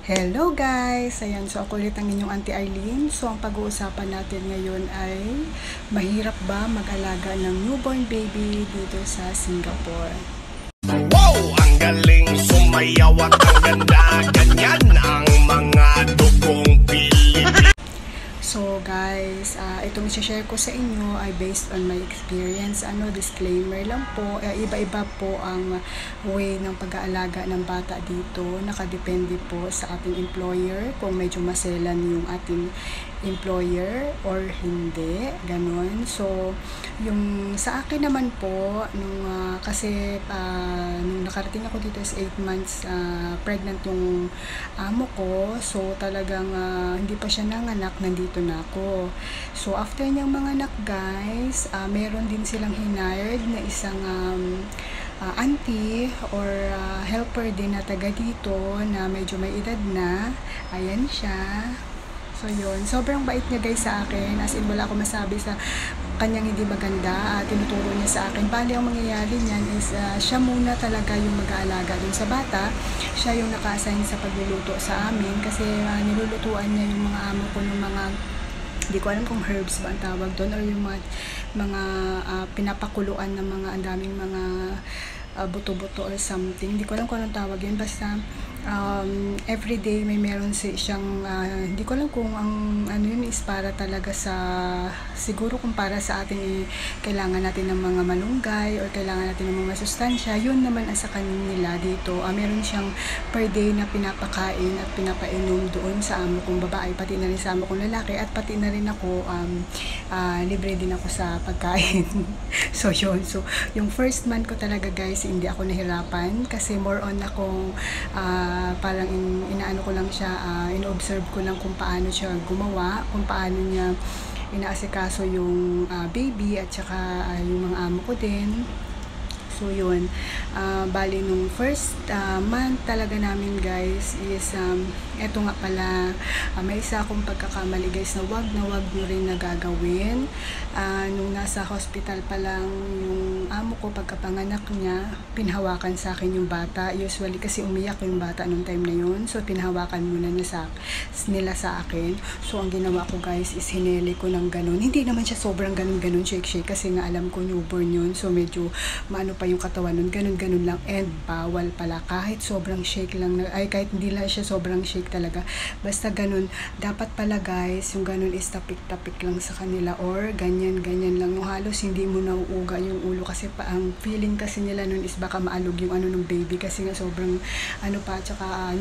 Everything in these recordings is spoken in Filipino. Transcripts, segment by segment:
Hello guys! Ayan, so ako ulit ang inyong Auntie Arlene. So ang pag-uusapan natin ngayon ay mahirap ba mag-alaga ng newborn baby dito sa Singapore? Wow! Ang galing sumayaw at ang ganda. Ganyan ang mga dugong Pilipino. So guys, itong share ko sa inyo ay based on my experience. Disclaimer lang po, iba-iba po ang way ng pag-aalaga ng bata dito. Nakadepende po sa ating employer kung medyo maselan yung ating employer or hindi, ganon. So yung sa akin naman po kasi nung nakarating ako dito is 8 months pregnant yung amo ko, so talagang hindi pa siya nanganak, nandito na ako. So after niyang manganak guys, meron din silang hired na isang auntie or helper din na taga dito na medyo may edad na. Ayan siya. So yun, sobrang bait niya guys sa akin, as in wala akong masabi sa kanyang hindi maganda. Tinuturo niya sa akin. Bali ang mangyayari niyan is siya muna talaga yung mag-aalaga dun sa bata. Siya yung naka-assign sa pagluluto sa amin kasi nilulutuan niya yung mga amo ko ng mga, hindi ko alam kung herbs ba ang tawag doon, or yung mga pinapakuluan ng mga ang daming mga buto-buto or something. Hindi ko alam kung anong tawag yun. Basta everyday may meron siyang hindi ko alam kung ang ano yun is para talaga sa, siguro kung para sa ating kailangan natin ng mga malunggay or kailangan natin ng mga sustansya, yun naman sa kanila dito. Meron siyang per day na pinapakain at pinapainom doon sa amo kong babae, pati na rin sa amo kong lalaki, at pati na rin ako libre din ako sa pagkain. So yun, so yung first month ko talaga guys, hindi ako nahirapan kasi more on akong parang inaano ko lang siya, ino-observe ko lang kung paano siya gumawa, kung paano niya inaasikaso yung baby at saka yung mga amo ko din. So yun, bali nung first month talaga namin guys is eto nga pala, may isa akong pagkakamali guys na wag nyo rin nagagawin. Nung nasa hospital pa lang yung amo ko, pagkapanganak niya, pinhawakan sa akin yung bata. Usually kasi umiyak yung bata nung time na yun, so pinhawakan muna nila sa akin. So ang ginawa ko guys is hineli ko ng ganun. Hindi naman siya sobrang ganun shake kasi nga alam ko newborn yun, so medyo maano pa yung katawan nun, ganun lang, and bawal pala kahit sobrang shake lang kahit hindi lang siya sobrang shake talaga, basta ganun. Dapat pala guys, yung ganun is tapik-tapik lang sa kanila or ganyan lang, yung halos hindi mo nauuga yung ulo kasi ang feeling kasi nila nun is baka maalog yung ng baby kasi nga sobrang tsaka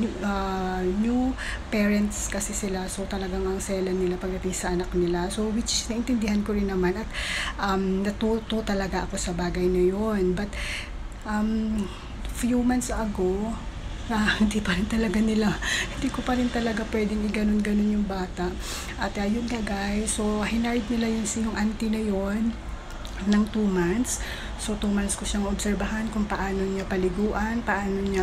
new parents kasi sila, so talagang ang selan nila pagdating sa anak nila, so which naintindihan ko rin naman at natuto talaga ako sa bagay na yun. But few months ago, hindi ko pa rin talaga pwedeng i-ganon yung bata. At yun nga guys, so hinard nila yung auntie na yun ng 2 months. So 2 months ko siyang obserbahan kung paano niya paliguan, paano niya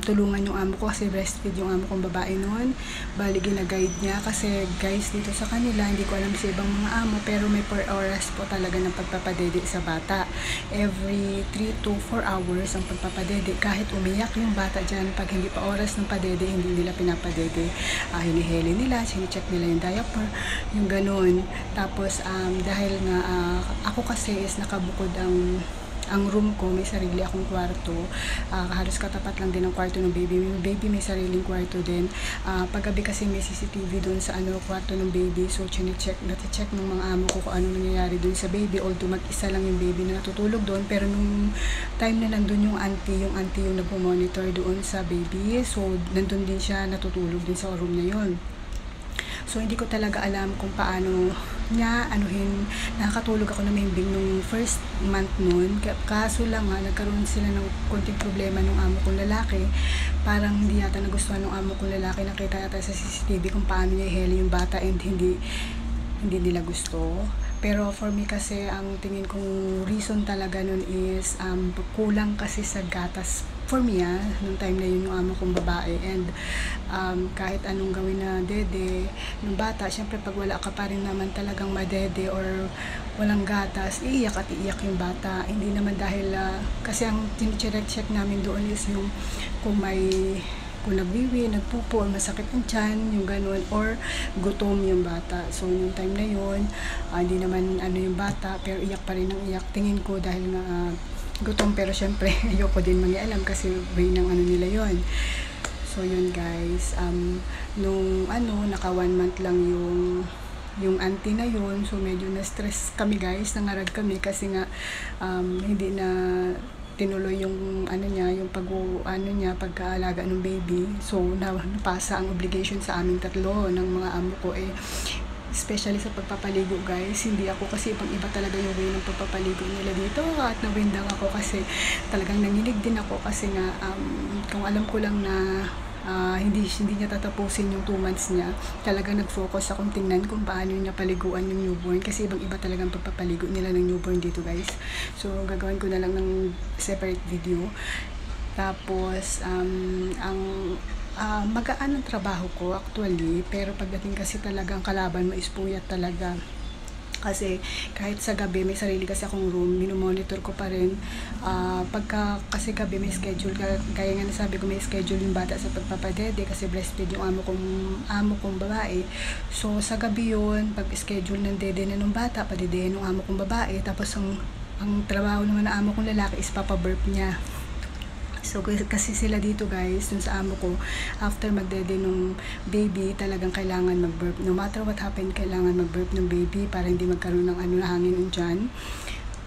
tulungan yung amo ko kasi breastfeed yung amo kong babae noon. Bali gina-guide niya kasi guys dito sa kanila, hindi ko alam sa ibang mga amo, pero may 4 oras po talaga ng pagpapadede sa bata. Every 3 to 4 hours ang pagpapadede. Kahit umiyak yung bata dyan, pag hindi pa oras ng padede, hindi nila pinapadede. Hiniheli nila, sinicheck nila yung diaper, yung ganun. Tapos dahil nga ako kasi is nakabukod ang room ko, may sarili akong kwarto, halos katapat lang din ang kwarto ng baby. Yung baby may sariling kwarto din. Paggabi kasi may CCTV doon sa kwarto ng baby, so chine-check ng mga amo ko kung ano nangyayari doon sa baby, although mag-isa lang yung baby na natutulog doon, pero nung time na nandun yung auntie yung nagpo-monitor doon sa baby, so nandun din siya natutulog din sa room na yun. So hindi ko talaga alam kung paano niya nakakatulog ako na mahimbing nung first month nun. Kaso lang nagkaroon sila ng konting problema nung amo kong lalaki. Parang hindi yata nagustuhan ng amo kong lalaki, nakita yata sa CCTV kung paano niya iheli yung bata, and hindi nila gusto. Pero for me kasi, ang tingin kong reason talaga nun is kulang kasi sa gatas for me nung time na yun yung amo kong babae. And kahit anong gawin na dede ng bata, syempre pag wala ka pa rin naman talagang madede or walang gatas, iiyak at iiyak yung bata. Hindi naman dahil kasi ang tinicheck namin doon is yung kung may kung nagwiwi, nagpupo, masakit ang tiyan, yung ganun, or gutom yung bata. So yung time na yun, hindi naman yung bata, pero iyak pa rin ang iyak. Tingin ko dahil nga gutom, pero syempre ayoko din mangialam kasi way ng nila yon. So yun guys, nung naka 1 month lang yung auntie na yun, so medyo na-stress kami guys, nangarag kami kasi nga hindi na tinuloy yung yung pagkaalaga ng baby. So napasa ang obligation sa aming tatlo ng mga amo ko, especially sa pagpapaligo guys. Hindi ako kasi iba talaga yung way ng pagpapaligo nila dito, at nawindang ako kasi talagang nanginig din ako kasi nga kung alam ko lang na hindi niya tatapusin yung 2 months niya, talaga nag-focus akong tingnan kung paano niya paliguan yung newborn, kasi ibang-iba talagang pagpapaligo nila ng newborn dito guys. So gagawin ko na lang ng separate video. Tapos magaan ang trabaho ko actually, pero pagdating kasi talagang kalaban mo is puyat talaga. Kasi kahit sa gabi, may sarili kasi akong room, minomonitor ko pa rin. Pagka kasi gabi may schedule, kaya nga nasabi ko may schedule yung bata sa pagpapadede kasi breastfeed yung amo kong babae. So sa gabi yun, pag schedule ng dede na ng bata, padedehin ng amo kong babae. Tapos ang trabaho naman ng amo kong lalaki is papaburp niya. So kasi sila dito guys, dun sa amo ko, after magdede nung baby, talagang kailangan mag-burp. No matter what happened, kailangan mag-burp ng baby para hindi magkaroon ng na hangin ng tiyan.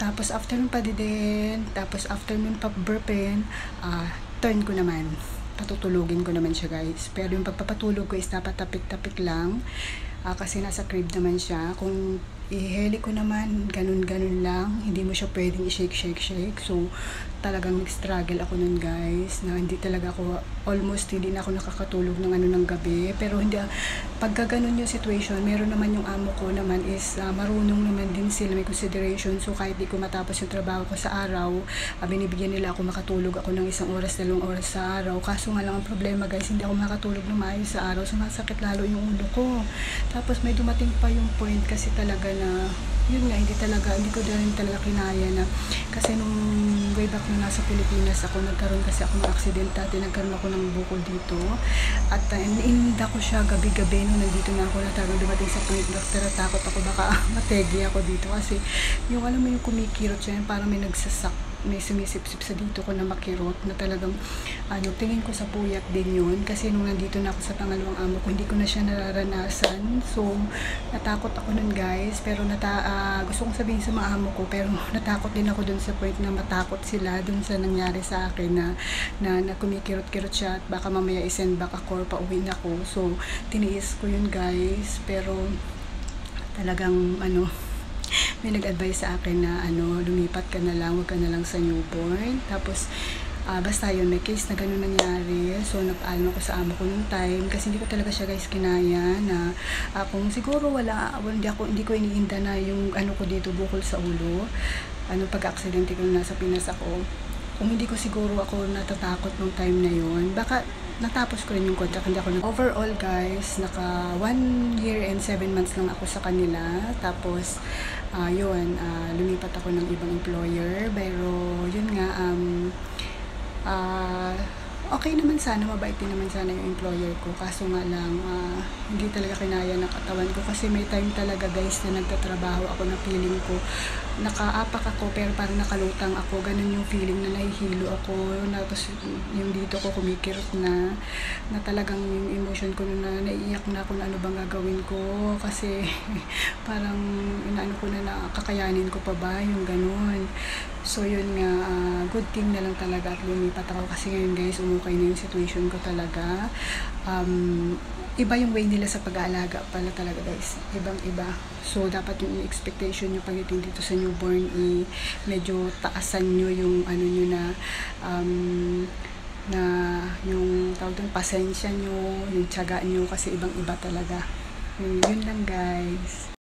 Tapos after nung padedehin, tapos after nung pa-burpin, turn ko naman. Patutulugin ko naman siya guys. Pero yung pagpapatulog ko is dapat tapik-tapik lang. Kasi nasa crib naman siya. Kung iheli ko naman, ganun-ganun lang. Hindi mo siya pwedeng i-shake. So, talagang nag-struggle ako nun guys. Na hindi talaga ako, almost hindi na ako nakakatulog ng gabi. Pero hindi, pagka ganun yung situation, meron naman yung amo ko naman is marunong naman din sila, may consideration. So, kahit di ko matapos yung trabaho ko sa araw, binibigyan nila ako makatulog ako ng 1 oras, 2 oras sa araw. Kaso nga lang ang problema guys, hindi ako makatulog ng maayos sa araw. Sumasakit lalo yung ulo ko. Tapos may dumating pa yung point kasi talaga na, yun nga, hindi ko din talaga kinaya na, kasi nung way back na nasa Pilipinas ako, nagkaroon kasi ako ng accident dati, nagkaroon ako ng bukol dito, at ininda ko siya gabi-gabi nung nandito na ako, na talagang dumating sa point na takot ako baka mategi ako dito, kasi yung alam mo yung kumikirot siya, parang may may sumisip-sip sa dito ko na makirot, na talagang tingin ko sa puyat din yun, kasi nung nandito na ako sa pangalawang amo ko, hindi ko na siya nararanasan. So natakot ako nun guys, pero gusto kong sabihin sa mga amo ko, pero natakot din ako dun sa point na matakot sila dun sa nangyari sa akin, na kumikirot-kirot siya at baka mamaya isend back ako or pauwi na ako. So tiniis ko yun guys, pero talagang may nag-advise sa akin na lumipat ka na lang, wag ka na lang sa newborn. Tapos basta yun, may case na gano'n nangyari. So nag-alam ako sa amo ko nung time, kasi hindi ko talaga siya guys kinaya, na kung siguro hindi ko iniinda na yung ko dito, bukol sa ulo, pag-aksidente ko nasa Pinas ako. Kung hindi ko siguro ako natatakot nung time na yun, baka natapos ko rin yung contract. Hindi ako overall guys, naka 1 year and 7 months lang ako sa kanila. Tapos lumipat ako ng ibang employer, pero yun nga, okay naman sana, mabait din naman sana yung employer ko, kaso nga lang hindi talaga kinaya ng katawan ko, kasi may time talaga guys na nagtatrabaho ako na feeling ko nakaapak ako pero parang nakalutang ako, ganun yung feeling, na nahihilo ako, tapos yung dito ko kumikirot na talagang yung emotion ko na naiiyak na ako na ano bang gagawin ko, kasi parang ko na kakayanin ko pa ba yung ganun. So yun nga, good thing na lang talaga at lumipat ako, kasi ngayon guys, umukay na yung situation ko talaga. Iba yung way nila sa pag-aalaga pala talaga guys, ibang iba. So dapat yung expectation nyo pagdating dito sa newborn, medyo taasan nyo yung nyo na yung tawag doon, pasensya nyo, yung tiyaga nyo, kasi ibang iba talaga. Yun lang guys.